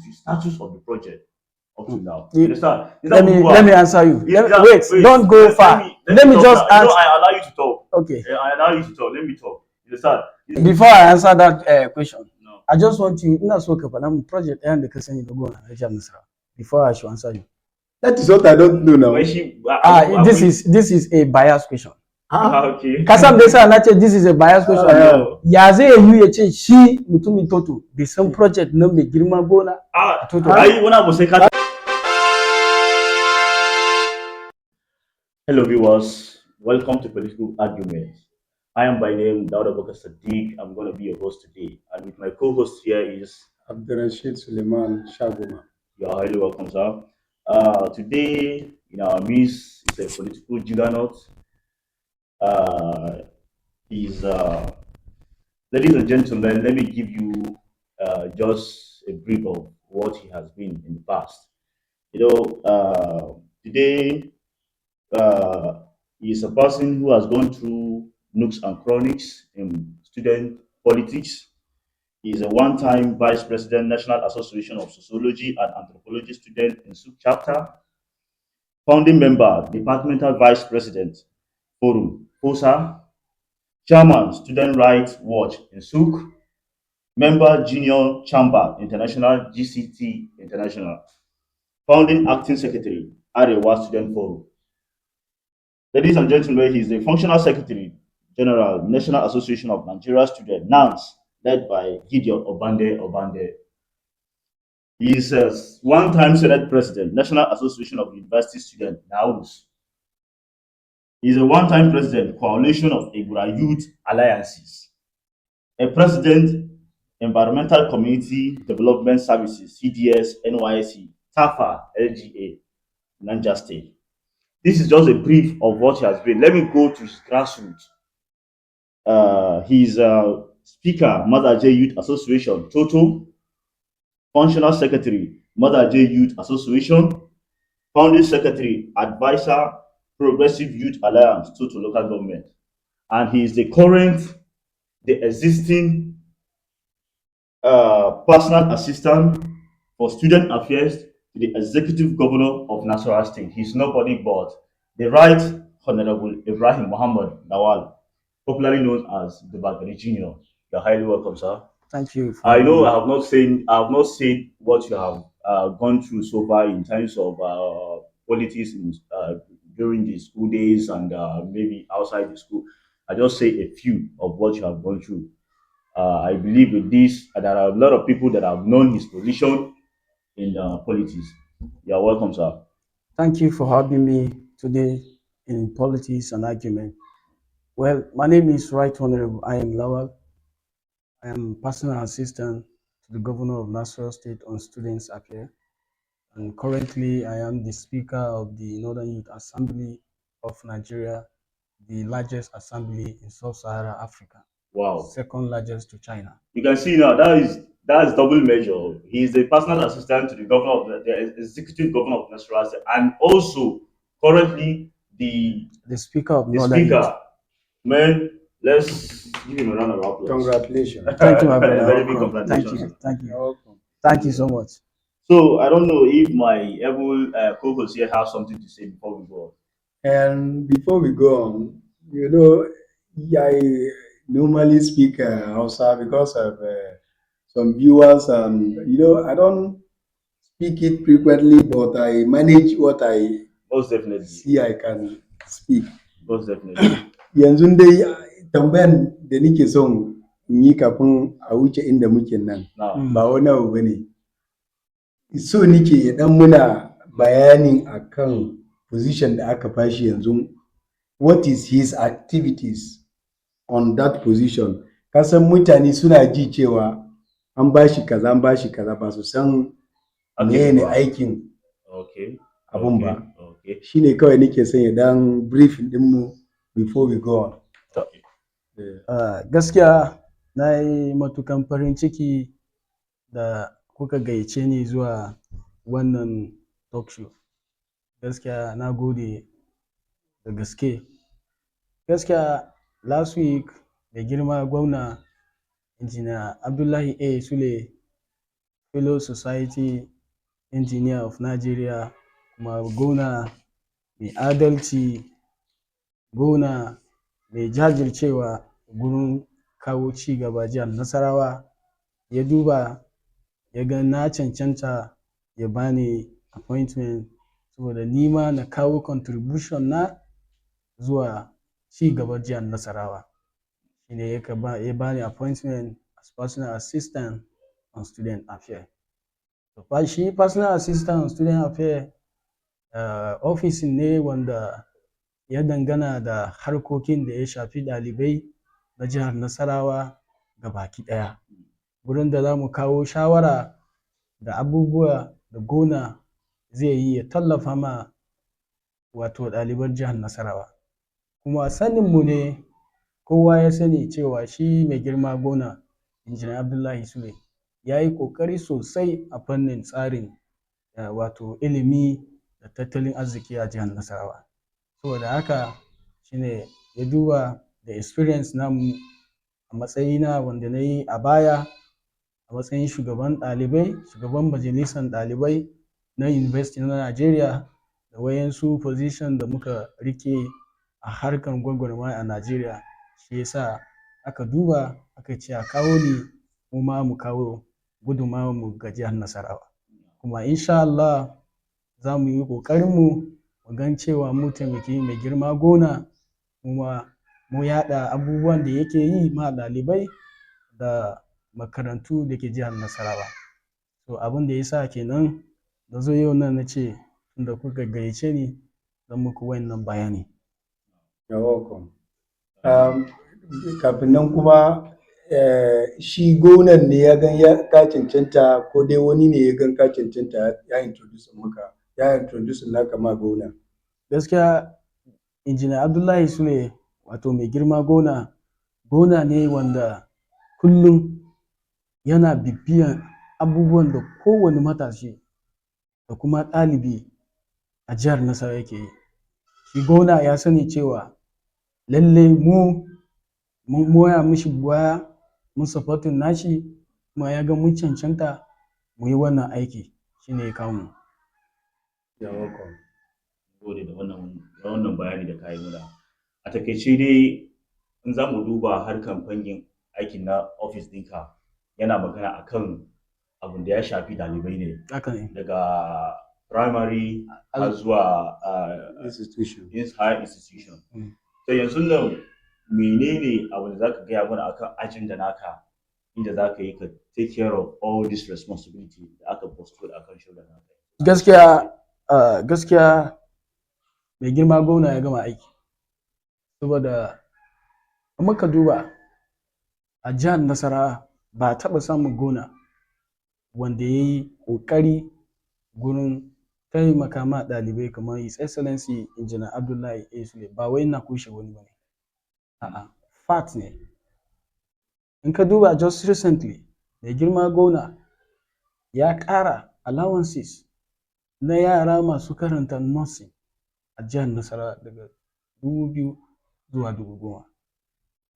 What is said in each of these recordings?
the status of the project up to now. You- You understand? Let me answer you. Wait, don't go far. Let me just answer. answer. No, I allow you to talk. Okay. I allow you to talk. Let me talk. You understand? Before I answer that question, No. I just want you. Ina so ka faɗa min project ɗayan da ka sani da gona a jihar Nasarawa. Before I should answer you. That is what I don't know now. When she, This is a biased question. Okay. Kasam da yasa na ce this is a biased question. No. Ya zai yi ya ce shi mutumin Toto bai san project na mai girma gona a Toto. Hello viewers, welcome to Political Arguments. I am by name Dubagari Sadiq. I'm going to be your host today, and with my co-host here is Abdurrashid Suleiman Shaguma. You are highly welcome, sir. Today in our midst is a political juggernaut. He's Ladies and gentlemen, let me give you just a brief of what he has been in the past. Today he is a person who has gone through nooks and crannies in student politics. He is a one-time vice president, National Association of Sociology and Anthropology student in SUK chapter, founding member, departmental vice president, Forum, FOSA, chairman, Student Rights Watch in SUK, member, Junior Chamber International, GCT International, founding acting secretary, Arewa Student Forum. Ladies and gentlemen, he is the functional secretary general, National Association of Nigeria Students, NANS, led by Gideon Obande. He is a one-time Senate president, National Association of University Students, NAUS. He is a one-time president, Coalition of Igura Youth Alliances, a president, Environmental Community Development Services, CDS, NYC, TAFA, LGA, Niger State. This is just a brief of what he has been. Let me go to his grassroots. He's a speaker, Mother J Youth Association, Toto, functional secretary, Mother J Youth Association, founding secretary, advisor, Progressive Youth Alliance, Toto local government. And he is the existing personal assistant for student affairs to the executive governor of Nasarawa State. He's nobody but the Right Honorable Ibrahim Muhammad Lawal, popularly known as Dubagari Jr. You're highly welcome, sir. Thank you. I know I have not said what you have gone through so far in terms of politics during the school days and maybe outside the school. I just say a few of what you have gone through. I believe with this, there are a lot of people that have known his position in politics. You're welcome, sir. Thank you for having me today in politics and argument. Well, my name is Right Honorable I am Lawal. I am personal assistant to the governor of Nasarawa State on students affairs. And currently, I am the speaker of the Northern Youth Assembly of Nigeria, the largest assembly in Sub-Saharan Africa. Wow. Second largest to China. You can see now that is double measure. He is the personal assistant to the governor of the executive governor of Nasarawa State, and also currently the speaker of the Northern speaker. Youth. Man, let's give him a round of applause. Congratulations. Thank you, my brother. Very big congratulations. Thank you. Welcome. Thank you so much. So I don't know if my able co-host here has something to say before we go on. And before we go on, I normally speak Hausa because of some viewers, and I don't speak it frequently, but I manage what I Most definitely. see I can speak. Most definitely. Yanzu dai tambayan da nake son in yi kafin a wuce inda muke nan ba wani abu bane. So nake ya dan muna bayanin akan position da aka bashi yanzu, what is his activities on that position. Kasan mutane suna ji cewa an bashi kaza ba su san mene aikin abun ba. Shine kawai nake son ya dan briefing din mu before we go on. Gaskiya na yi matukan farin ciki da kuka gayyace ni zuwa wannan talk show. Gaskiya na gode da gaske. Gaskiya last week da girma gwamna Engineer Abdullahi A. Sule fellow society engineer of Nigeria, kuma gona mai adalci, gona mai jajircewa gurin kawo ci gaba jihar Nasarawa. Ya duba ya ga na cancanta ya bani appointment saboda nima na kawo contribution na zuwa ci gaban jihar Nasarawa. Shine ya bani appointment as personal assistant on student affairs. Shi personal assistant on student affairs ofisin ne wanda ya dangana da harkokin da ya shafi ɗalibai na jihar Nasarawa gabaki ɗaya. Gurin da za mu kawo shawara da abubuwa da gona zai yi ya tallafa ma wato ɗaliban jihar Nasarawa. Kuma saninmu ne, kowa ya sani cewa shi mai girma gona Injiniya Abdullahi Sule ya yi ƙoƙari sosai a fannin tsarin wato ilimi da tattalin arziki a jihar Nasarawa. Saboda haka shine ya duba da experience namu a matsayina wanda na yi a baya a matsayin shugaban ɗalibai, shugaban majalisar ɗalibai na University na Najeriya, da wayansu position da muka rike a harkar gwagwarmaya a Najeriya. Shi yasa aka duba aka ce a kawo ni mu ma mu kawo gudunmawarmu ga jihar Nasarawa. Kuma insha Allah za mu yi ƙoƙarinmu mu gan cewa mu taimaki mai girma gona, kuma mu yaɗa abubuwan da yake yi ma ɗalibai da makarantu da ke jihar Nasarawa. So abin da ya sa kenan da zo yau nan na ce tunda kuka gayyace ni zan muku wannan bayani. You're welcome. Kafin nan kuma shi gonan ne ya gan ka cancanta, ko dai wani ne ya gan ka cancanta ya introduce naka ma gona? Gaskiya Injiniya Abdullahi Sule wato mai girma gona ne wanda kullum yana bibiyan abubuwan da kowane matashi da kuma ɗalibi a jihar Nasarawa yake yi. Shi gona ya sani cewa lalle mun moya mishi baya, mun supporting nashi, kuma ya ga mun cancanta mu yi wannan aiki, shine ya kawo mu. You're welcome. Gode da wannan bayani da ka yi muna. A takaice dai in za mu duba harkan fangin aikin na ofis ɗinka, yana magana akan abin da ya shafi ɗalibai ne. Haka ne. Daga primary har zuwa higher institution. So yanzu nan menene abin da za ka gaya mana akan ajinda naka, inda za ka yi ka take care of all this responsibility da aka postpone akan shoulder naka? Gaskiya mai girma gona ya gama aiki, saboda in muka duba a jihar Nasarawa ba a taɓa samun gona wanda ya yi ƙoƙari gurin taimaka ma ɗalibai kamar His Excellency Engineer Abdullahi A. Sule. Ba wai ina kushe wani ba ne, a'a, fact ne. In ka duba just recently mai girma gona ya ƙara allowances na yara masu karanta nursing a jihar Nasarawa daga 2,000 zuwa 10,000.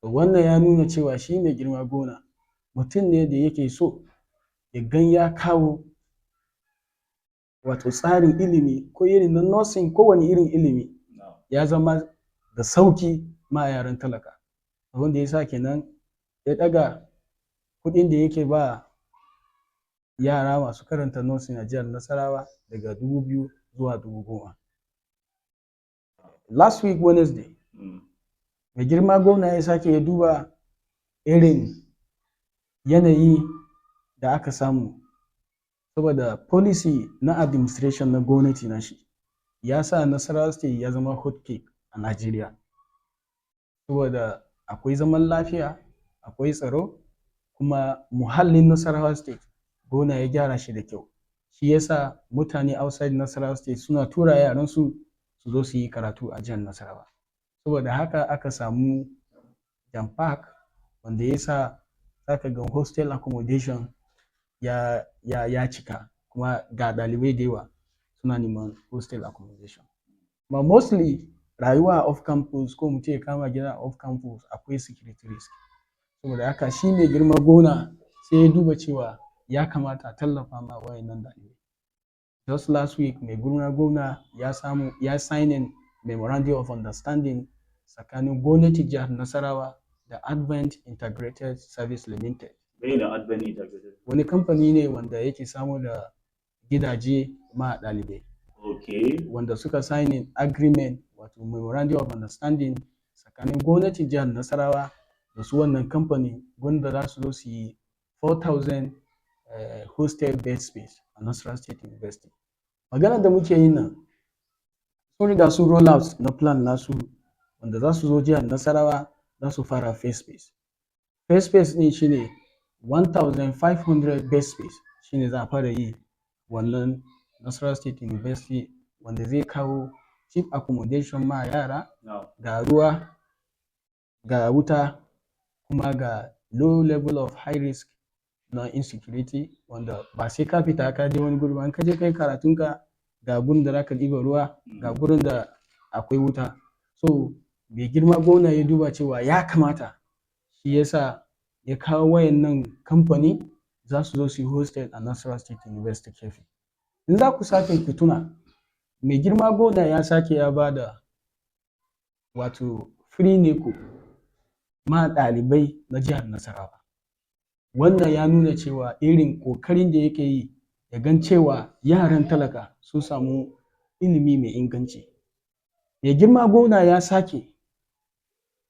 Wannan ya nuna cewa shi mai girma gona mutum ne da yake so ya gan ya kawo wato tsarin ilimi ko irin na nursing, kowane irin ilimi ya zama da sauki ma yaran talaka. Abin da ya sa kenan ya ɗaga kuɗin da yake ba yara masu karanta nursing a jihar Nasarawa daga 2,000 zuwa 10,000. Last week Wednesday, mai girma gwamna ya sake ya duba irin yanayi da aka samu, saboda policy na administration na gwamnati na shi ya sa Nasarawa State ya zama hot cake a Najeriya. Saboda akwai zaman lafiya, akwai tsaro, kuma muhallin Nasarawa State gona ya gyara shi da kyau. Shi yasa mutane outside Nasarawa State suna tura yaransu su zo su yi karatu a jihar Nasarawa. Saboda haka aka samu jam pack, wanda ya sa zaka ga hostel accommodation ya cika, kuma ga ɗalibai da yawa suna neman hostel accommodation. But mostly rayuwa off campus, ko mu ce kama gida off campus, akwai security risk. Saboda haka shi mai girma gona sai ya duba cewa ya kamata a tallafa ma wayannan ɗalibai. Just last week mai gwamna ya signing memorandum of understanding tsakanin gwamnatin jihar Nasarawa da Advent Integrated Service Limited. Advent Integrated? Wani kamfani ne wanda yake samu da gidaje ma ɗalibai. Okay. Wanda suka signing agreement wato memorandum of understanding tsakanin gwamnatin jihar Nasarawa da su wannan kamfani wanda za su zo su yi 4,000 hostel bed space a Nasarawa State University. Maganar da muke yi nan sun riga sun roll out na plan nasu wanda za su zo jihar Nasarawa za su fara first space. First space ɗin shine 1,500 bed space shine za a fara yi wannan Nasarawa State University wanda zai kawo cheap accommodation ma yara, ga ruwa, ga wuta, kuma ga low level of high risk na insecurity wanda ba sai ka fita ka je wani guri ba, in ka je kai karatunka ga gurin da zaka ɗiba ruwa, ga gurin da akwai wuta. So mai girma gwamna ya duba cewa ya kamata, shi yasa ya kawo wayannan kamfani za su zo su yi hostel a Nasarawa State University Kefi. In za ku sake ku tuna, mai girma gwamna ya sake ya bada wato free NECO ma ɗalibai na jihar Nasarawa. Wannan ya nuna cewa irin ƙoƙarin da yake yi ya gan cewa yaran talaka sun samu ilimi mai inganci. Mai girma gwamna ya sake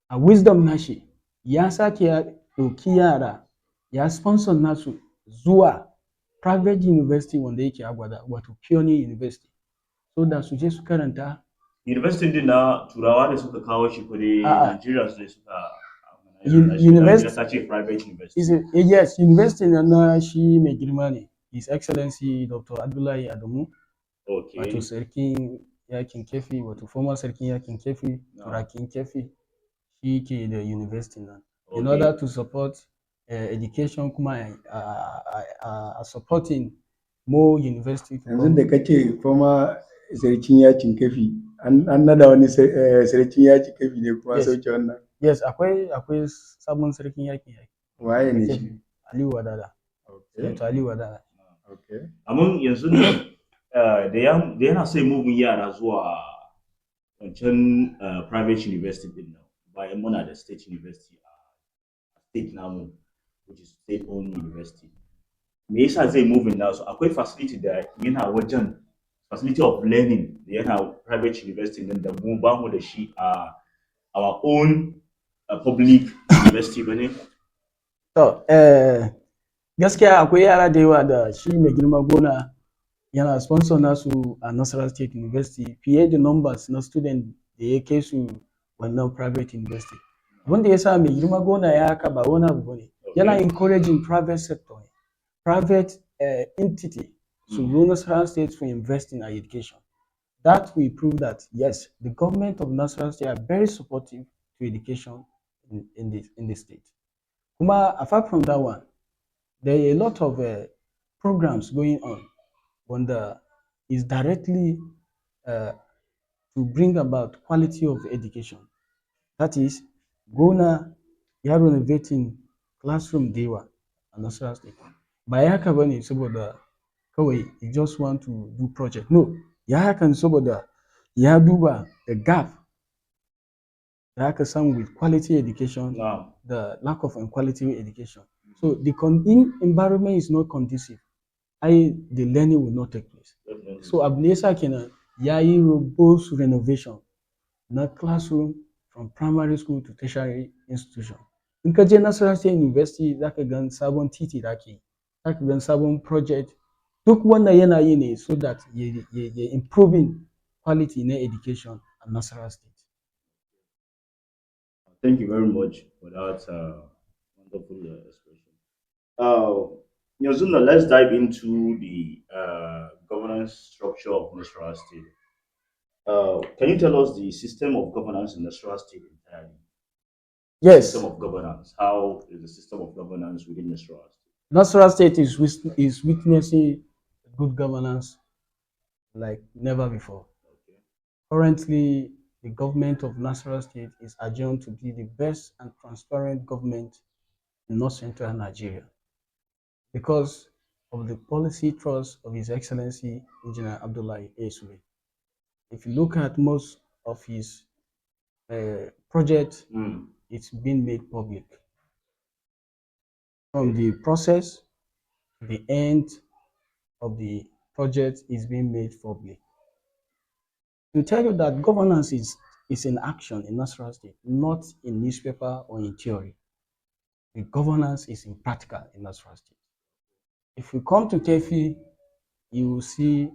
a wisdom nashi ya sake ya ɗauki yara ya sponsor nasu zuwa private university wanda yake Agwada wato Pioneer University, so da su je su karanta. University din na Turawa ne suka kawo shi ko dai Nigerians ne suka University private university? Yes, university na shi mai girma ne, His Excellency Dr. Abdullahi Adamu. Okay. Wato sarkin yakin Kefi, wato former sarkin yakin Kefi, Turakin Kefi, shi ke da university nan. In order to support education kuma a supporting more university. Yanzu da kace former sarkin yakin Kefi, an nada wani sarkin yakin Kefi ne kuma sauke wannan? Yes, akwai sabon sarkin yakin Kefi. Waye ne shi? Aliyu Wadada. To Aliyu Wadada. Okay. Amma yanzu ne da yana sai mugun yara zuwa wancan private university din nan, bayan muna da state university a state namu, which is state owned university. Me yasa zai moving nasu? Akwai facility da yana wajen, facility of learning da yana private university din da mu ba mu da shi a our own public university bane? To gaskiya akwai yara da yawa da shi mai girma gona yana sponsor nasu a Nasarawa State University fiye da numbers na student da ya kai su wannan private university. Wanda ya sa mai girma gona ya haka ba wani abu bane. Yana encouraging private sector, private entity to zo Nasarawa State to invest in our education. That will prove that yes, the government of Nasarawa State are very supportive to education in the state. Kuma apart from that one, there are a lot of programs going on wanda is directly to bring about quality of education. That is, gona ya renovating classroom da yawa a Nasarawa State. Ba ya haka bane saboda kawai you just want to do project. No, ya hakan saboda ya duba the gap da aka samu with quality education, the lack of quality education. So the environment is not conducive, the learning will not take place. So abu ne yasa kenan ya yi robust renovation na classroom from primary school to tertiary institution. In ka je Nasarawa State University za ka gan sabon titi da ake yi, za ka gan sabon project. Duk wannan yana yi ne so that ya improving quality na education a Nasarawa State. Thank you very much for that wonderful expression. Yazuna, let's dive into the governance structure of Nasarawa State. Can you tell us the system of governance in Nasarawa State entirely? Yes. System of governance. How is the system of governance within Nasarawa State? Nasarawa State is witnessing good governance like never before. Okay. Currently, the government of Nasarawa State is adjudged to be the best and transparent government in North Central Nigeria, because of the policy thrust of His Excellency Engineer Abdullahi A. Sule. If you look at most of his projects, it's been made public. From the process to the end of the project is being made public. To tell you that governance is in action in Nasarawa State, not in newspaper or in theory. The governance is in practical in Nasarawa State. If we come to Kefi, you will see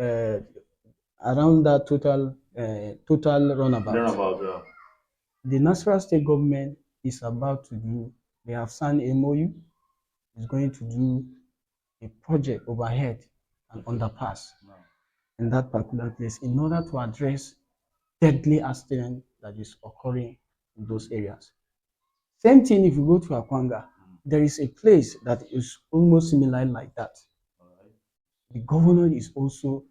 around that total runabout. The Nasarawa State government is about to do, they have signed MOU, is going to do a project overhead and underpass in that particular place in order to address deadly accident that is occurring in those areas. Same thing if you go to Akwanga, there is a place that is almost similar like that. The governor is also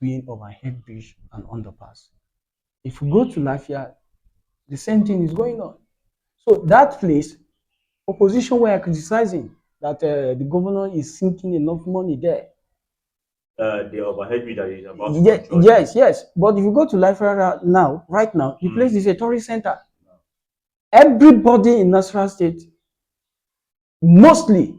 doing overhead bridge and underpass. If you go to Lafia, the same thing is going on. So that place, opposition were criticizing that the governor is sinking enough money there. The overhead bridge that is about yes. But if you go to Lafia now, right now, the place is a tourist center. Everybody in Nasarawa State, mostly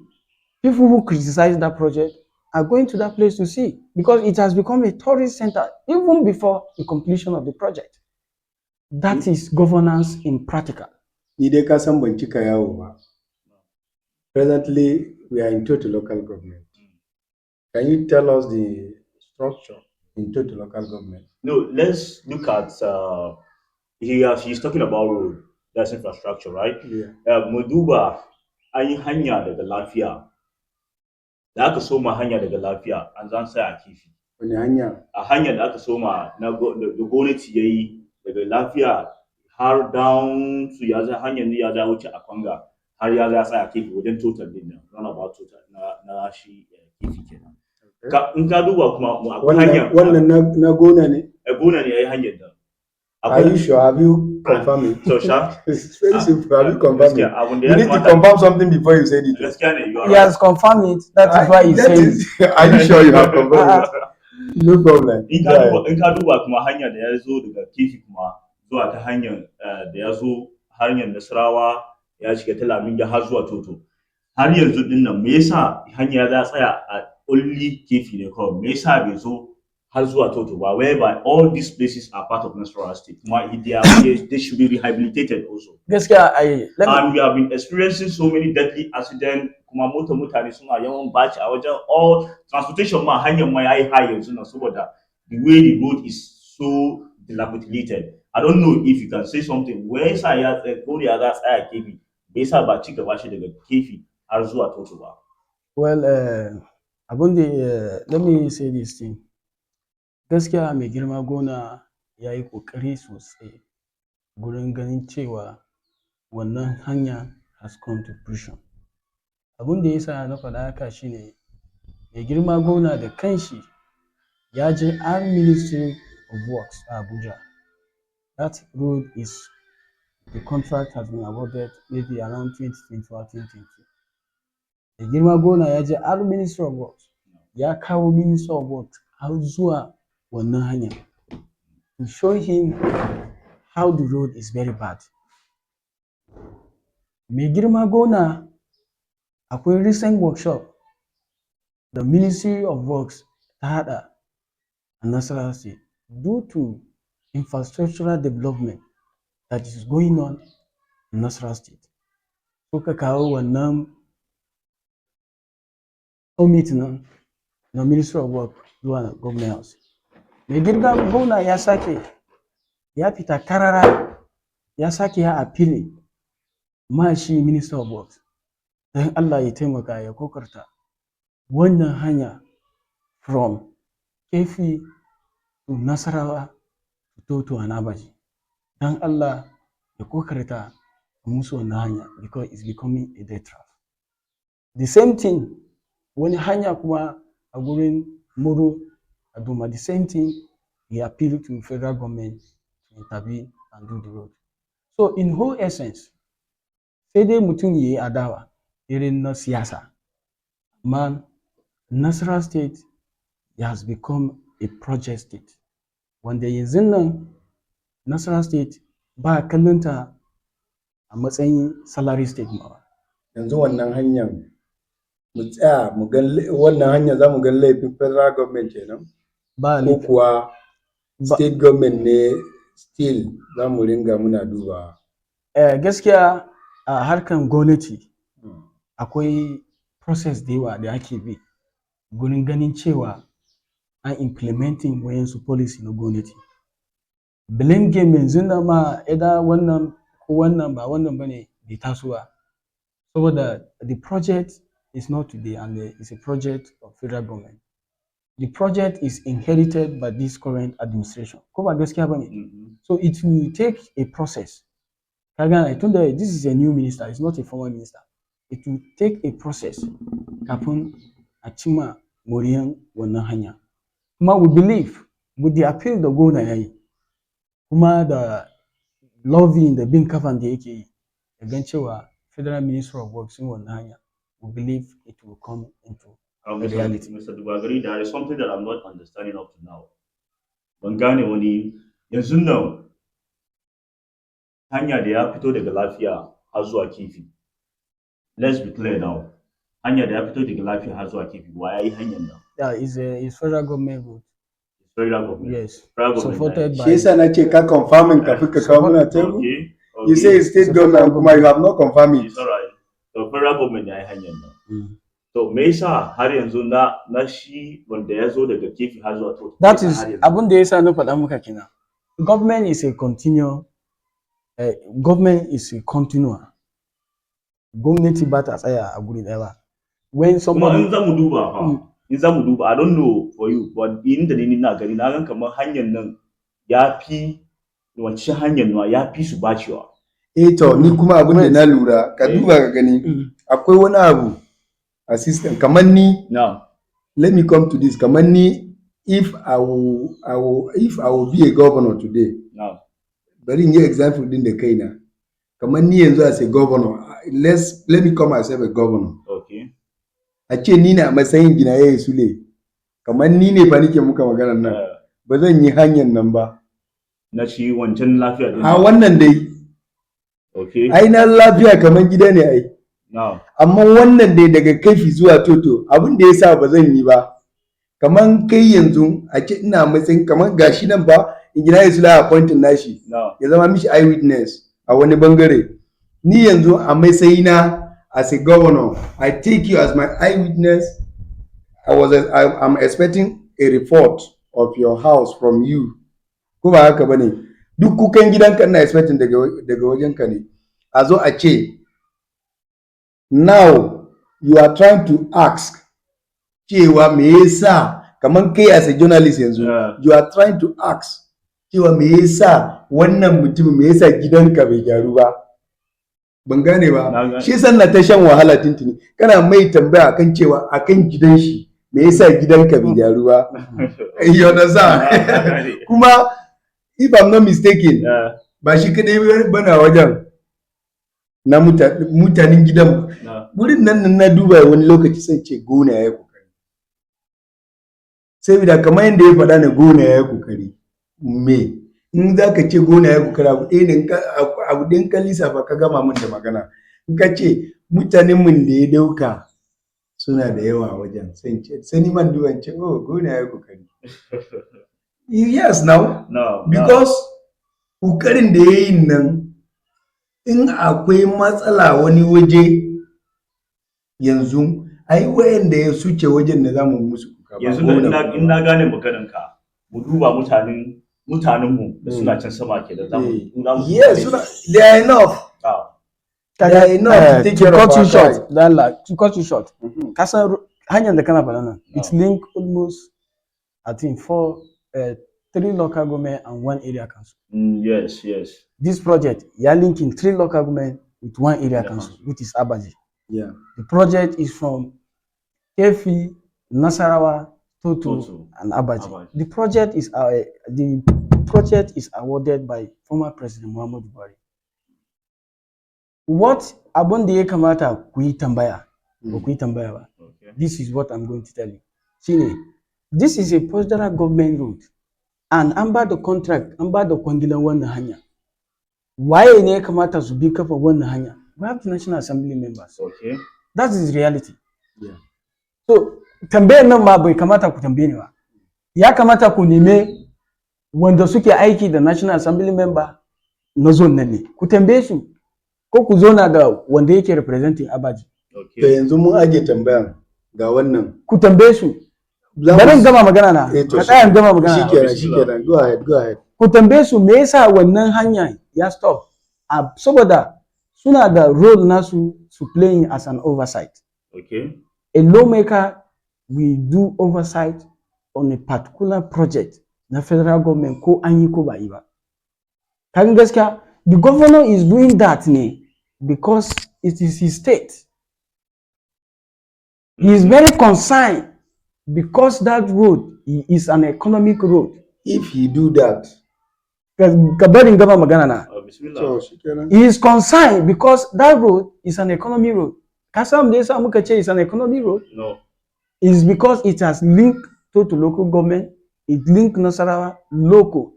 people who criticize that project, are going to that place to see because it has become a tourist center even before the completion of the project. That is governance in practical. Ni dai ka san ban cika yawo ba. Presently, we are in total local government. Can you tell us the structure in total local government? No, let's look at he's talking about road, that's infrastructure, right? Yeah. Muduba an yi hanya daga lafiya. Da aka soma hanya daga lafiya an zan sai a kifi. Wani hanya? A hanyar da aka soma na da gwamnati ya yi daga lafiya har down to ya za hanyar ne ya za wuce a kwanga har ya za tsaya kifi wajen total din nan runabout total na shi kifi kenan. In ka duba kuma akwai hanyar wannan na gona ne? Gona ne ya yi hanyar da. Are you sure? Have you confirmed it? So, sure. It's very simple. Have you confirmed it? You need to confirm something before you said it. He has confirmed it. That is why he said it. Are you sure you have confirmed it? No problem. In ka duba kuma hanya da ya zo daga kifi kuma zuwa ta hanyar da ya zo hanyar Nasarawa ya shiga ta Laminga har zuwa Toto. Har yanzu din nan me yasa hanya za tsaya a only kifi ne kawai? Me yasa bai zo har zuwa Toto ba? Whereby all these places are part of Nasarawa State. They should be rehabilitated also. Gaskiya and we have been experiencing so many deadly accidents. Kuma mutane suna yawan baci a wajen all transportation ma hanyar ma yayi high yanzu na saboda the way the road is so dilapidated. I don't know if you can say something. Where yasa ya ko ya za tsaya kefi? Bai yasa ba ci gaba shi daga kefi har zuwa Toto ba? Well, let me say this thing. Gaskiya mai girma gona ya yi ƙoƙari sosai gurin ganin cewa wannan hanya has come to fruition. Abin da ya sa na faɗa haka shine mai girma gona da kanshi ya je har Ministry of Works a Abuja. That road the contract has been awarded maybe around 2021-2022. Mai girma gona ya je har Ministry of Works, ya kawo Ministry of Works har zuwa wannan hanya to show him how the road is very bad. Mai girma gona akwai recent workshop the Ministry of Works ta haɗa a Nasarawa State due to infrastructural development that is going on in Nasarawa State. Suka kawo wannan summit nan na Ministry of Works zuwa Government House. Mai girma gona ya fita karara ya sake ya appealing ma shi Minister of Works don Allah ya taimaka ya kokarta wannan hanya from Kefi to Nasarawa to Toto and Abaji. Don Allah ya kokarta musu wannan hanya because it's becoming a death trap. The same thing wani hanya kuma a gurin Moro Aduma, the same thing he appealed to federal government to intervene and do the road. So in whole essence, sai dai mutum ya yi adawa irin na siyasa, amma Nasarawa state has become a project state. Wanda yanzu nan Nasarawa state ba kallonta a matsayin salary state ma. Yanzu wannan hanyar mu tsaya mu ga wannan hanyar za mu ga laifin federal government kenan Ba ko kuwa state government ne still za mu ringa muna dubawa. Gaskiya a harkan gwamnati akwai process da yawa da ake bi gurin ganin cewa an implementing wayansu policy na gwamnati. Blame game yanzu nan ma either wannan ko wannan ba wannan bane bai taso ba. Saboda the project is not today and it's a project of federal government. The project is inherited by this current administration. Ko ba gaskiya bane? So it will take a process. Kaga tunda this is a new minister, it's not a former minister. It will take a process kafin a cimma moriyan wannan hanya. Kuma we believe with the appeal da gwamna yayi kuma da lobbying da bin kafan da yake yi da gan cewa Federal Ministry of Works in wannan hanya, we believe it will come into reality. Mr. Dubagari, there is something that I'm not understanding up to now. Ban gane wani yanzu nan hanya da ya fito daga lafiya har zuwa kifi. Let's be clear now. Hanya da ya fito daga lafiya har zuwa kifi, wa ya yi hanyar nan? Yeah, it's federal government road. Federal government. Yes. Federal government. Supported by. Shi yasa na ce ka confirming kafin ka kawo muna table. Okay. You say it's state government kuma you have not confirmed it. It's alright. So federal government ya yi hanyar nan. So me yasa har yanzu na shi wanda ya zo daga kifi har zuwa to. That is abun da yasa na faɗa muka kenan. Government is a continual. Government is a continual. Gwamnati ba ta tsaya a guri ɗaya ba. When somebody in za mu duba I don't know for you but inda ni na gani na gan kamar hanyar nan ya fi wancan hanyar nan ya fi su bacewa. To ni kuma abin da na lura ka duba ka gani akwai wani abu a system kamar ni let me come to this kamar ni if I will be a governor today bari in yi example din da kaina kamar ni yanzu as a governor let me call myself a governor. Okay. A ce ni na matsayin ginaye sule kamar ni ne ba nake muka maganar nan ba zan yi hanyar nan ba na shi wancan lafiya din a wannan dai okay ai na lafiya kamar gida ne ai amma wannan dai daga kaifi zuwa toto abin da yasa ba zan yi ba kamar kai yanzu a ce ina matsayin kamar gashi nan ba ginaye sule a appointing nashi ya zama mishi eyewitness a wani bangare ni yanzu a matsayina as a governor, I take you as my eyewitness. I'm expecting a report of your house from you. Ko ba haka bane? Duk kukan gidanka ina expecting daga wajenka ne. A zo a ce, now you are trying to ask cewa me yasa kaman kai as a journalist yanzu you are trying to ask cewa me yasa wannan mutum me yasa gidanka bai gyaru ba. Ban gane ba shi san na ta shan wahala tintini kana mai tambaya akan cewa akan gidan shi me yasa gidanka bai gyaru ba you understand kuma if I'm not mistaken ba shi kadai bana wajen na mutanen gidan wurin nan na duba wani lokaci sai ce gona ya kokari sai da kamar yanda ya faɗa ne gona ya kokari me in za ka ce gona ya kokara abu ɗin ka lissafa ka gama min da magana in ka ce mutanen mun da ya dauka suna da yawa wajen sai ni man duban ce oh gona ya kokari yes now because kokarin da ya yi nan in akwai matsala wani waje yanzu ai wayanda ya suce wajen da zamu musu kuka yanzu in na gane maganarka mu duba mutanenmu da suna can sama ke da zamu yes they are enough they are enough to take care of our short to cut you short kasan hanyar da kana faɗa nan it's linked almost I think 3 local government and 1 area council. Yes. This project you are linking 3 local government with 1 area council which is Abaji. Yeah. The project is from Kefi, Nasarawa, Toto, and Abaji. The project is awarded by former President Muhammadu Buhari. What abun da ya kamata ku yi tambaya ba ku yi tambaya ba. This is what I'm going to tell you. Shine, this is a federal government road, and an ba da contract, an ba da kwangilan wannan hanya. Waye ne ya kamata su bi kafa wannan hanya? We have the National Assembly members. Okay. That is reality. Yeah. So, tambayar nan ma bai kamata ku tambaye ni ba. Ya kamata ku neme wanda suke aiki da National Assembly member na zone nan ne. Ku tambaye su ko ku zo na da wanda yake representing Abaji. To yanzu mun aje tambayan ga wannan. Ku tambaye su. Bari gama magana na. Ka tsaya gama magana. Shikenan. Go ahead. Ku tambaye su me yasa wannan hanya ya stop. Saboda suna da role nasu to playing as an oversight. Okay. A lawmaker will do oversight on a particular project na federal government ko an yi ko ba yi ba. Kan gaskiya, the governor is doing that ne because it is his state. He is very concerned because that road is an economic road. If he do that, he is concerned because that road is an economy road. Kasam Desa Mukache is an economy road. No. It's because it has linked to local government, it linked Nasarawa, local,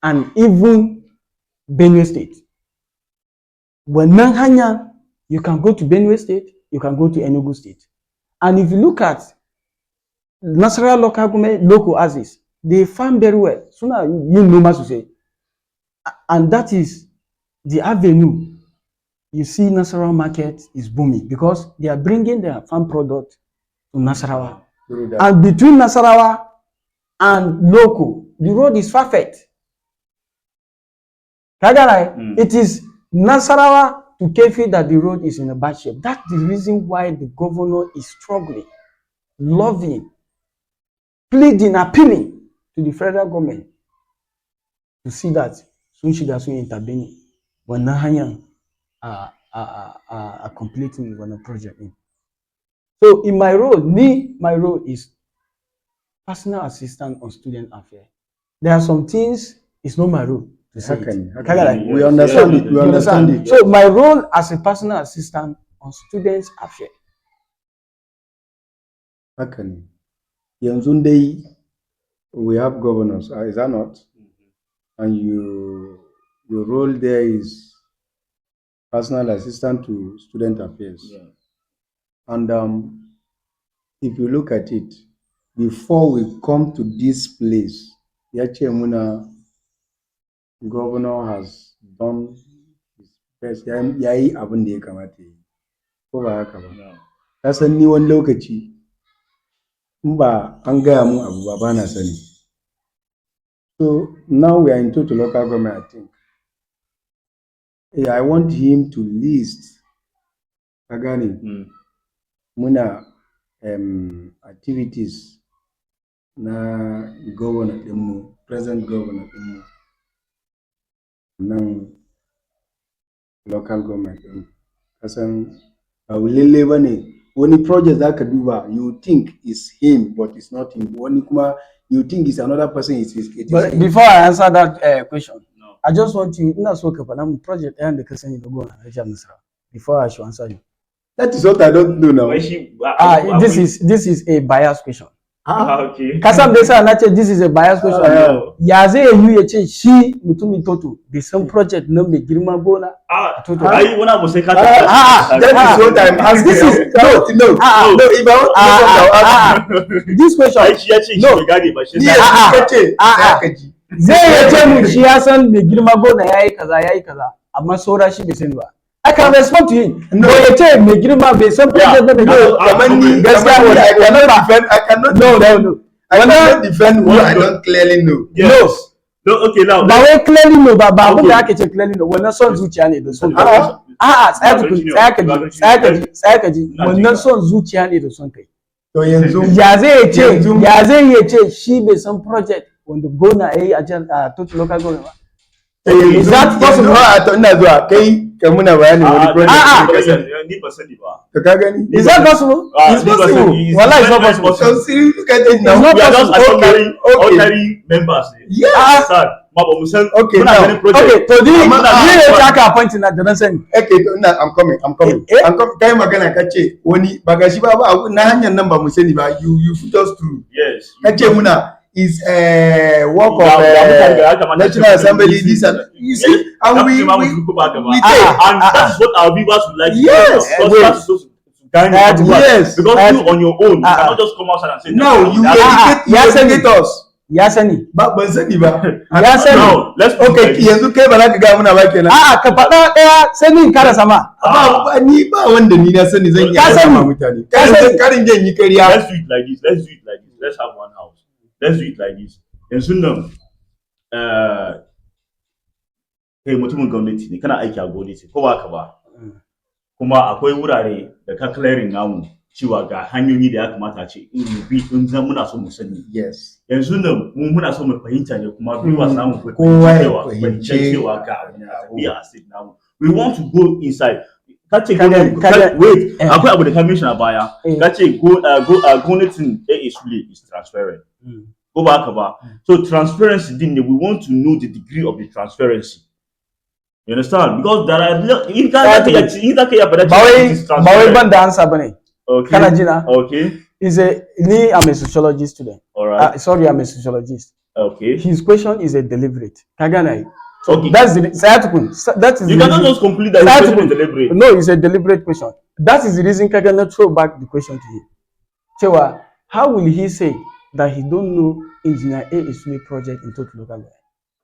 and even Benue State. When Nanhanya, you can go to Benue State, you can go to Enugu State. And if you look at Nasarawa local government, local assets, they farm very well. So now you know what to say. And that is the avenue. You see Nasarawa market is booming because they are bringing their farm product to Nasarawa. And between Nasarawa and local, the road is perfect. It is Nasarawa to Kefi that the road is in a bad shape. That's the reason why the governor is struggling, loving, pleading, appealing to the federal government to see that soon she does intervene when Nahanyang are completing on a project. So in my role, my role is personal assistant on student affairs. There are some things it's not my role to say it. We understand it. We understand it. So my role as a personal assistant on students affairs. Hakan. Yanzu dai we have governors, is that not? And your role there is personal assistant to student affairs. Yeah. And if you look at it, before we come to this place, Yachemuna governor has done his best. Yayi abin da ya kamata yi. Ko ba haka ba? Ka san ni wani lokaci in ba an gaya mun abu ba na sani. So now we are in total local government, I think. I want him to list Agani muna activities na governor ɗinmu, present governor ɗinmu nan local government ɗin. Kasan ba lalle ba ne wani project za ka duba you think is him but it's not him. Wani kuma you think is another person. It is but him. Before I answer that question, no. I just want you ina so ka faɗa project ɗayan da ka sani da gona a jihar Nasarawa before I should answer you. That is what I don't know now. This is a biased question. Okay. Kasam Desa na ce this is a biased question. Ya zai yi ya ce shi mutumin Toto bai san project na mai girma gona. Toto. Ai wani abu sai ka that is what I'm asking. This is no. If I want this question. Ai shi ya ce shi bai gane ba shi zai ya ce mu shi ya san mai girma gona yayi kaza amma saura shi bai sani ba. I can respond to him. No, you tell me, girma bai san project na I cannot defend what I don't clearly know. Yes. No, okay now. Ba wai clearly know ba abin da ake ce clearly know wannan son zuciya ne da son kai. Tsaya ka ji wannan son zuciya ne da son kai. To yanzu ya zai ce shi bai san project wanda gona yayi a total local government ba. Is that possible? Ina zuwa kai ka muna bayani wani project. Ni ba sani ba. Ka gani? Is that possible? It's possible. Wallahi it's not possible. So see, look at it now. We are just ordinary members. Yeah. Okay, now. Okay, to the you check appointing at the same. Okay, now I'm coming. I'm coming. Kai magana kace wani bagashi ba na hanyar nan ba mu sani ba. You put us through. Yes. Kace muna is work of National Assembly. This and you see, and we take. And that's what our viewers would like. Yes. Yes. Because you on your own, you cannot just come outside and say. No, you educate us. Ya sani. Ba ban sani ba. Ya sani. No, let's okay, yanzu kai ba za ka ga muna ba kenan. Ka faɗa ɗaya sani kara sama. Ba ni ba wanda ni na sani zan iya sama mutane. Karin jan yi kariya. Let's do it like this. Let's have one house. Let's do it like this. Yanzu nan kai mutumin gwamnati ne, kana aiki a gwamnati ko ba ka ba. Kuma akwai wurare da ka clearing namu cewa ga hanyoyi da ya kamata ce in bi in zan muna so mu sani. Yes. Yanzu nan mu muna so mu fahimta ne kuma biwa samu fahimcewa ga tafiya a state namu. We want to go inside. Kace wait, akwai abu da ka mention a baya. Kace gwamnatin ASU is transparent. Go back ba. So transparency din ne, we want to know the degree of the transparency. You understand? Because there are in Bawai ban da answer bane. Okay. Kana jina? Okay. I'm a sociologist student. All right. Sorry, I'm a sociologist. Okay. His question is a deliberate. Kagana. So okay. That's that is you cannot just complete that question deliberate. No, it's a deliberate question. That is the reason Kagana throw back the question to him. Chewa, how will he say that he don't know Engineer A is a project in total local government?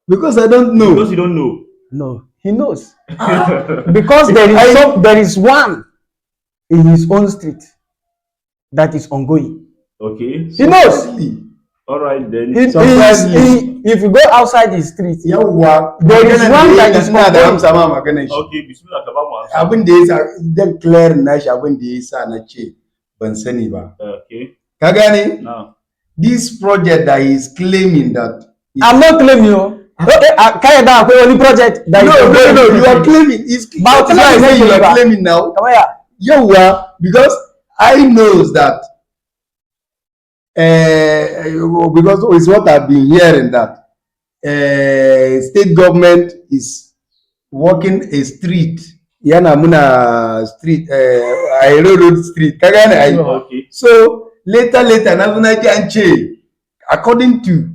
Because I don't know. Because you don't know. No, he knows. Because there is one in his own street that is ongoing. Okay. He knows. All right then. If you go outside the street, there is one that is ongoing. Okay, bismillah ka ba mu amsa. Abin da yasa dan clear nashi abin da yasa na ce ban sani ba. Okay. Ka gane? No. This project that he is claiming that I'm not claiming you. Kayada akwai only project that no, you are claiming. But you are claiming now. Come here. Yeah, because I knows that because it's what I've been hearing that state government is working a street. Yana muna street road street. Okay. So later na ji an ce according to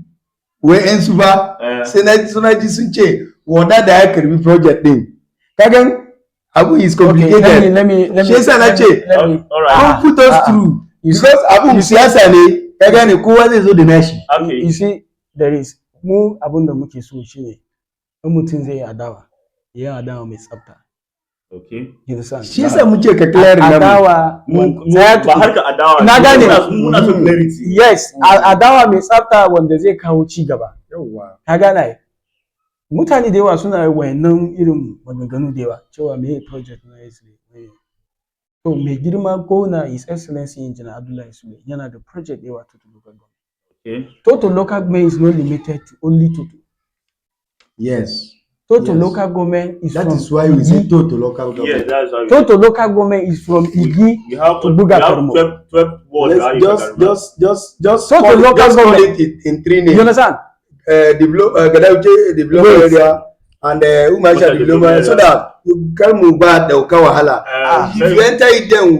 where Ensuba suna ji sun ce wanda da ya karbi project din. Kagan abu is complicated. Let me. Shi yasa na ce alright. Put us through because abu siyasa ne ka gane kowa zai zo da nashi. Okay. You see, there is mu abun da muke so shine in mutum zai yi adawa, ya adawa mai tsafta. Okay. You understand? Shi yasa muke ka clear namu. Adawa ba harka adawa. Na gane. Muna so clarity. Yes, adawa mai tsafta wanda zai kawo ci gaba. Yawwa. Ka gane? Mutane da yawa suna wayannan irin maganganu da yawa cewa me project na yi to mai girma gona His Excellency Engineer Abdullahi Sule yana da project da yawa total local government. Okay. Total local government is not limited to only Total. Yes. Total local government is That from is why we say total local government. Yes, that's why. Total local government is from Igi to Bugakarmo. 12 words. Just Total local call government. it in three names. You understand? Gadauche development area and Umasha development so that you can move back the wahala. If you enter it then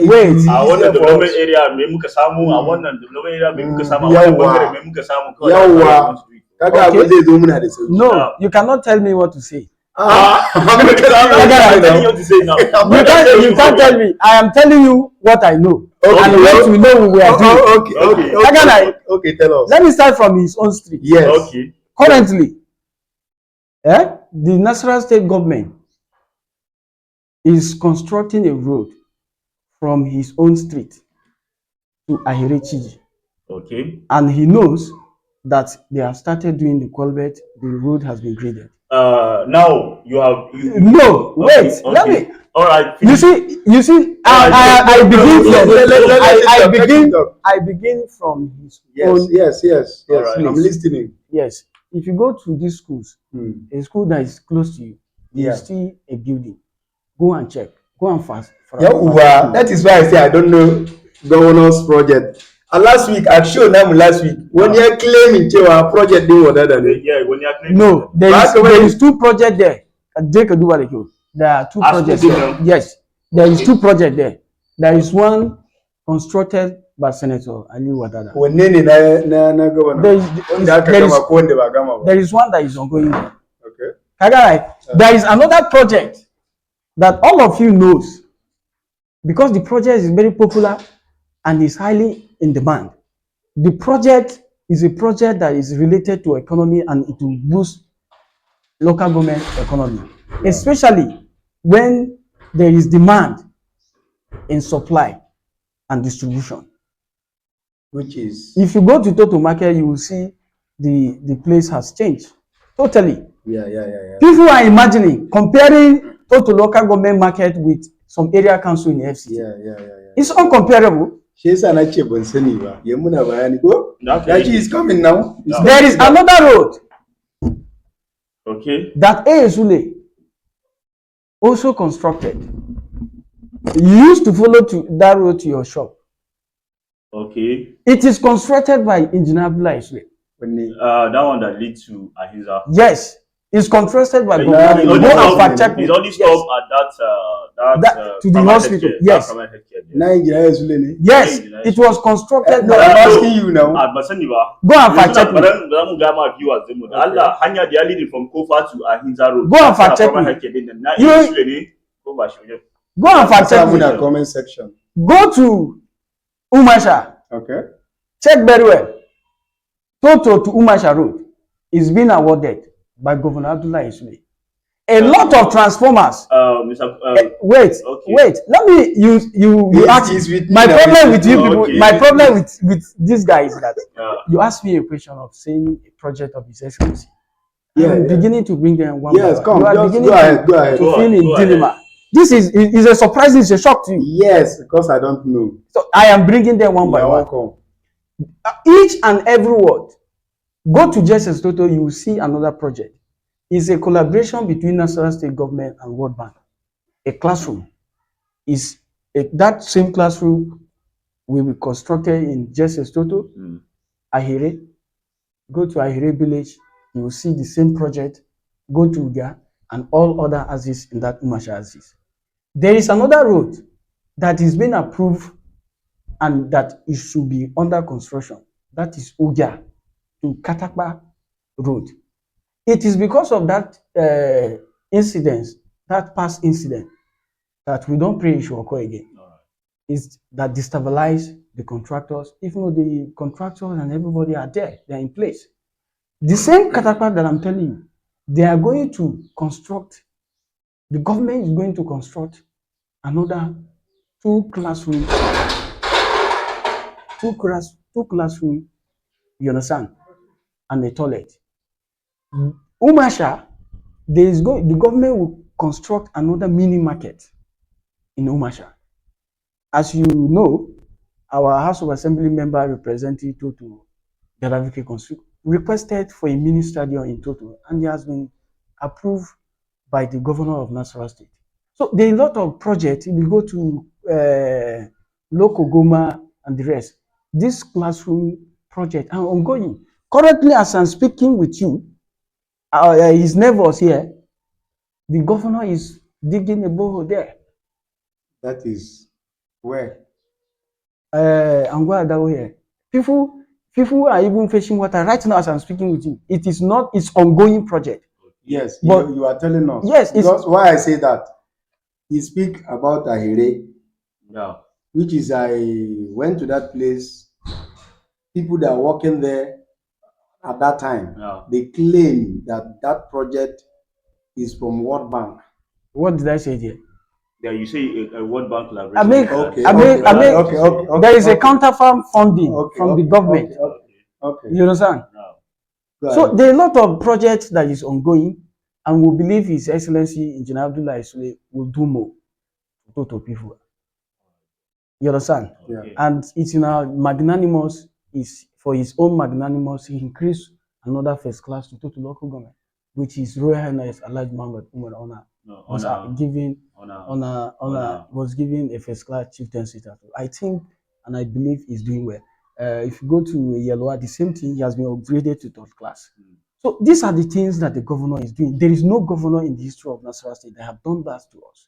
wait. A wannan development area me muka samu, a wannan development area me muka samu, a wannan bangare me muka samu. Yawa. Kaga abin zai zo muna da sauki. No, you cannot tell me what to say. I'm telling you what to say now. You can't tell me. I am telling you what I know. Okay. And what we know we are doing. Okay, tell us. Let me start from his own street. Yes. Okay. Currently, the Nasarawa state government is constructing a road from his own street to Ahirechiji. Okay. And he knows that they have started doing the culvert, the road has been graded. Now you have No, wait, okay. let me. All right. You see, I begin from his own. Yes. Right. I'm listening. Yes. If you go to these schools, a school that is close to you, there is still a building. Go and check. Go and fast. That is why I say I don't know Governace project. last week I've shown them last week when you're claiming cewa project din wadada ne. Yeah, when you're claiming. No, there is two projects there. There are two projects there. Yes, there is two projects there. There is one constructed by Senator Ali Wadada. Wanne ne na governor? There is one that is ongoing there. Okay. There is another project that all of you knows because the project is very popular and is highly in demand. The project is a project that is related to economy and it will boost local government economy, especially when there is demand in supply and distribution. Which is? If you go to Toto Market, you will see the place has changed totally. Yeah. People are imagining comparing Toto local government market with some area council in FCT. Yeah. It's uncomparable. She's an actually Bonseniva. Yemuna Bayaniko. She is coming now. There is another road. Okay. That Ezule also constructed. You used to follow to that road to your shop. Okay. It is constructed by Engineer Abdullah Ezule. That one that leads to Ahiza. Yes, it's constructed by Governace. Go and fact check me. He's only stopped at that to the hospital. Yes. Yes, it was constructed. No, I'm asking you now. Go and fact check me. Allah, hanya they are leading from Kofa to Ahinza Road. Go and fact check me. Go and fact check me. Comment section. Go to Umasha. Okay. Check very well. Toto to Umasha Road is being awarded by Governor Abdullah Ezule. A lot of transformers. Wait. Let me you ask. My problem with you people. Okay. My problem with this guy is that you asked me a question of saying a project of His Excellency. I'm beginning to bring them one. Yes, come. You are beginning to feel in dilemma. This is a surprise. It's a shock to you. Yes, because I don't know. So I am bringing them one by one. Each and every word. Go to Justice Toto, you will see another project. It's a collaboration between Nasarawa State Government and World Bank. A classroom is that same classroom will be constructed in Justice Toto, Ahire. Go to Ahire village, you will see the same project. Go to Uga and all other axes in that Umasha axis. There is another road that is being approved and that it should be under construction. That is Uga to Katakba Road. It is because of that incident, that past incident, that we don't pray it should occur again. It's that destabilize the contractors, even though the contractors and everybody are there, they're in place. The same Katakba that I'm telling you, they are going to construct, the government is going to construct another two classroom, you understand, and a toilet. Umasha, the government will construct another mini market in Umasha. As you know, our House of Assembly member representing Toto Gadavike requested for a mini stadium in Toto, and it has been approved by the governor of Nasarawa State. So there are a lot of projects. We go to Loko Goma and the rest. This classroom project are ongoing. Currently, as I'm speaking with you, his neighbors here, the governor is digging a borehole there. That is where? Angwa Adawo here. People are even fetching water right now as I'm speaking with you. It is not, it's ongoing project. Yes, but you are telling us. Yes, because why I say that, he speak about Ahire. Yeah. Which is, I went to that place, people that are working there at that time, they claim that that project is from World Bank. What did I say here? Yeah, you say a World Bank collaboration. Okay. There is a counterfund funding from the government. Okay. You understand? So there are a lot of projects that is ongoing, and we believe His Excellency Engineer Abdullah Ezule will do more to people. You understand? Yeah. And it's in our magnanimous, is for his own magnanimous, he increased another first class to total local government, which is Royal Highness Alhaji Muhammad Umar Honor was given a first class chieftaincy title. I think and I believe he's doing well. If you go to Yellowa, the same thing, he has been upgraded to third class. So these are the things that the governor is doing. There is no governor in the history of Nasarawa State that have done that to us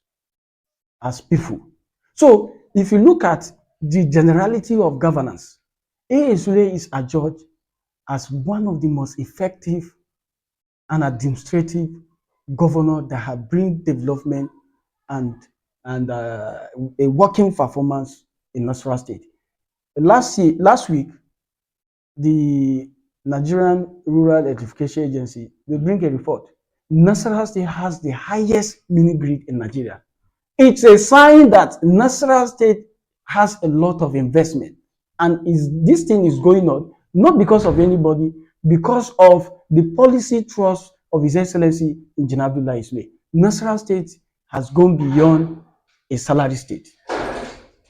as people. So if you look at the generality of governance, A. Sule is adjudged as one of the most effective and administrative governor that have bring development and a working performance in Nasarawa State. Last week, the Nigerian Rural Electrification Agency, they bring a report. Nasarawa State has the highest mini grid in Nigeria. It's a sign that Nasarawa State has a lot of investment, and this thing is going on not because of anybody, because of the policy thrust of His Excellency Engineer Abdullahi Sule. Nasarawa State has gone beyond a salary state.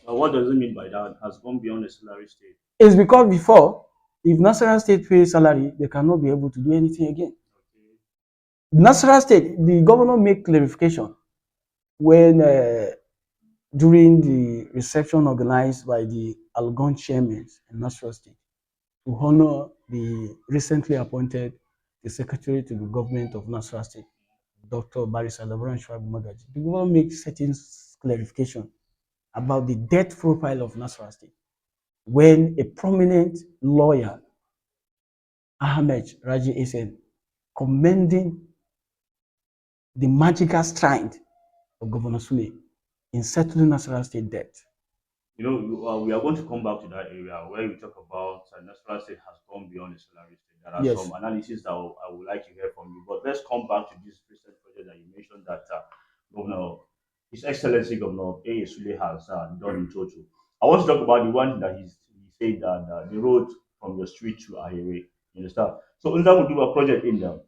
What does it mean by that? Has gone beyond a salary state? It's because before, if Nasarawa State pays salary, they cannot be able to do anything again. Okay. Nasarawa State, the governor made clarification when during the reception organized by the Algon chairmen in Nasarawa State to honor the recently appointed the secretary to the government of Nasarawa State, Dr. Barrister Labaran Shuaib Magaji. The governor made certain clarification about the debt profile of Nasarawa State when a prominent lawyer, Ahmed Raji Esen, commending the magical strength of Governor Sule in settling Nasarawa State debt. You know, we are going to come back to that area where we talk about Nasarawa State has gone beyond the salary state. There are some analysis that I would like to hear from you. But let's come back to this recent project that you mentioned that His Excellency Governor A. Sule has done in total. I want to talk about the one that he said that the road from your street to Ahere. You understand? So, in that we do a project in there.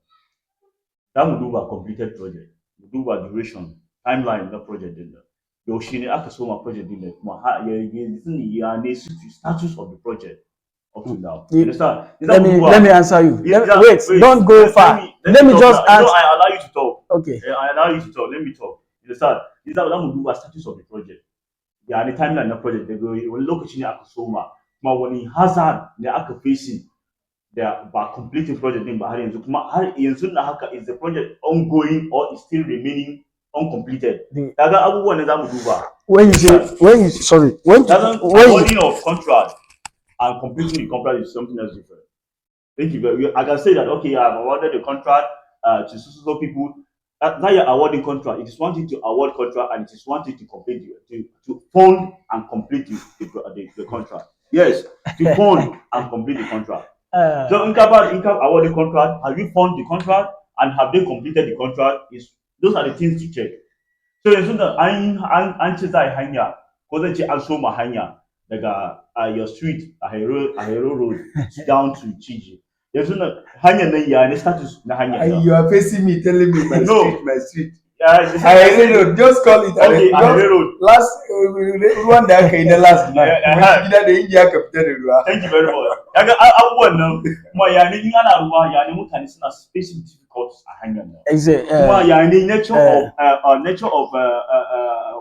That would do a completed project. We do a duration, timeline the project in there. Yaushe ne aka soma project din da kuma ya ne status of the project up to now. You understand? Let me answer you. Wait, don't go far. Let me just ask. No, I allow you to talk. Okay. I allow you to talk. Let me talk. You understand? That would do a status of the project. Ya ne timeline na project daga wani lokaci ne aka soma kuma wani hazard ne aka facing da ba completing project din ba har yanzu kuma har yanzu na haka is the project ongoing or is still remaining uncompleted. Kaga abubuwan da zamu duba. When awarding of contract and completing the contract is something else different. Thank you. I can say that okay, I've awarded the contract to so people. Now you're awarding contract. It is one thing to award contract, and it is one thing to complete to fund and complete the contract. Yes, to fund and complete the contract. So in awarding contract, have you funded the contract and have they completed the contract? Those are the things to check. So yanzu da an ce za a yi hanya ko zan ce an soma hanya daga your street a Hero Road down to Chiji. Yanzu na hanyar nan ya ne status na hanyar nan. You are facing me telling me my street. Hero Road, just call it Hero Road. Last one da aka yi na last night. Gida da inji aka fita da ruwa. Thank you very much. Kaga abubuwan nan kuma ya ne in ana ruwa ya ne mutane suna facing difficulties a hanyar nan. Kuma ya ne nature of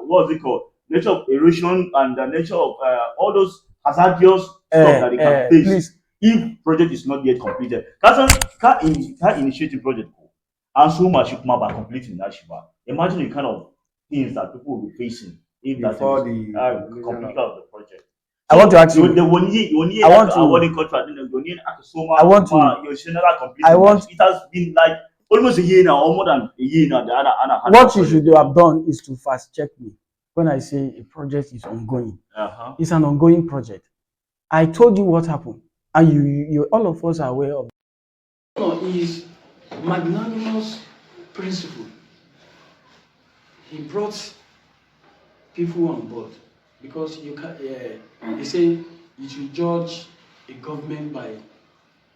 what's it called? Nature of erosion and the nature of all those hazardous stuff that they can face please. If project is not yet completed. Ka initiative project and so much by completing that shiba. Imagine the kind of things that people will be facing if before the completion of the project. I want to ask you. The one year I want to. Awarding contract. I want to. Your general completion. It has been like almost a year now, or more than a year now. What you should have done is to fast check me when I say a project is ongoing. It's an ongoing project. I told you what happened, and you all of us are aware of. His magnanimous principle. He brought people on board because you can. They say you should judge a government by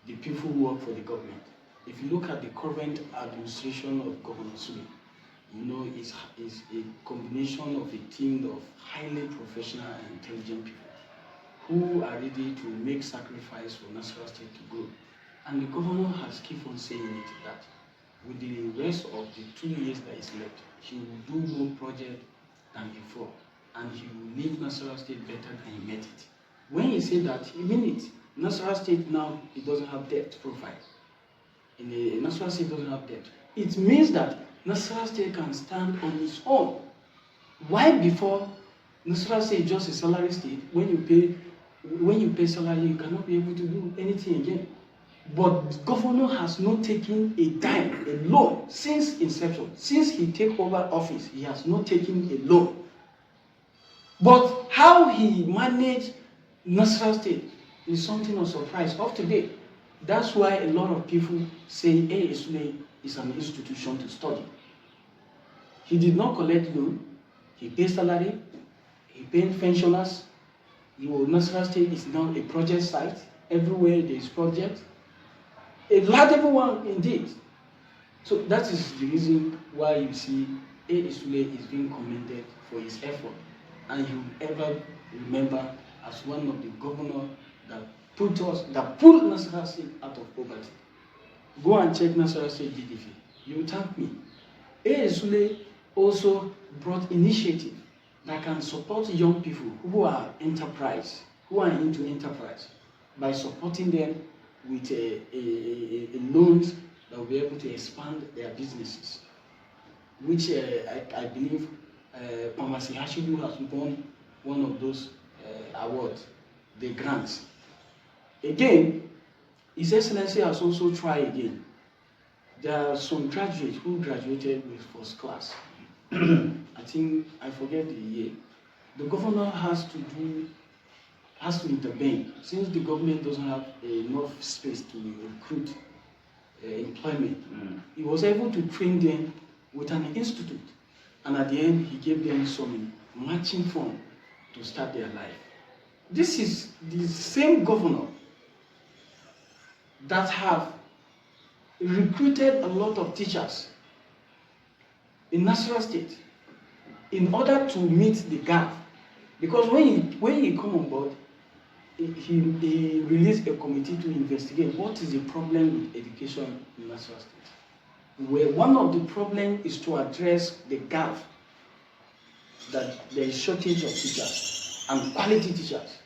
the people who work for the government. If you look at the current administration of Governor Sule, you know it's a combination of a team of highly professional and intelligent people who are ready to make sacrifice for Nasarawa State to grow. And the governor has keep on saying it that with the rest of the 2 years that is left, he will do more project than before, and he will leave Nasarawa State better than he met it. When he said that, he mean it. Nasarawa State now, it doesn't have debt profile. Nasarawa State doesn't have debt. It means that Nasarawa State can stand on its own. Why before Nasarawa State is just a salary state? When you pay salary, you cannot be able to do anything again. But the governor has not taken a dime, a loan, since inception. Since he take over office, he has not taken a loan. But how he managed Nasarawa State is something of surprise of today. That's why a lot of people say ASUA is an institution to study. He did not collect loan, he paid salary, he paid pensioners. Nasarawa State is now a project site. Everywhere there is project. A laudable one indeed. So that is the reason why you see ASUA is being commended for his effort. And you ever remember as one of the governors that pulled Nasarawa State out of poverty. Go and check Nasarawa State GDP. You will thank me. ASUA also brought initiative that can support young people who are into enterprise, by supporting them with loans that will be able to expand their businesses, which I believe Pharmacy Hashidu has won one of those awards, the grants. Again, His Excellency has also tried again. There are some graduates who graduated with first class. I think, I forget the year. The governor has to intervene, since the government doesn't have enough space to recruit employment. He was able to train them with an institute, and at the end he gave them some matching fund to start their life. This is the same governor that have recruited a lot of teachers in Nasarawa State in order to meet the gap. Because when he come on board, he released a committee to investigate what is the problem with education in Nasarawa State. Where one of the problems is to address the gap, that there is shortage of teachers and quality teachers.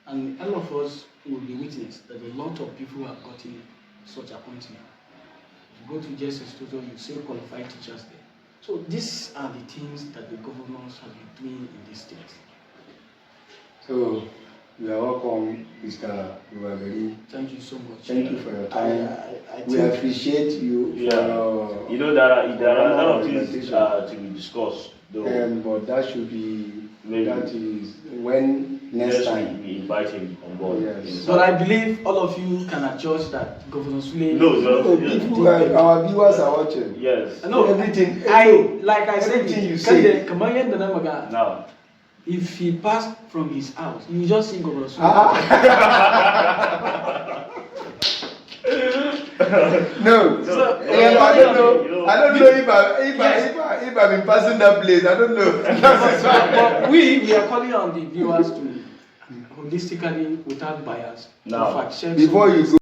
And all of us will be witness that a lot of people have gotten such appointment. You go to JSS Tutor, you see qualified teachers there. So these are the things that the governors have been doing in this state. So you are welcome, Mr. Dubagari. Thank you so much. Thank you for your time. We think appreciate you. Yeah. You know, there are a lot of things to be discussed. But that should be, Maybe. that is when next time. We invite him on board. Yes. But I believe all of you can adjust that Governor Sule. No, people, our viewers are watching. Yes. No, everything. Like I said, everything you say. Now. If he passed from his house, you just see Governor Sule. No, So, I don't know. I don't know if I've been passing that place. I don't know. But we are calling on the viewers to holistically, without bias, to fact check. Before you go.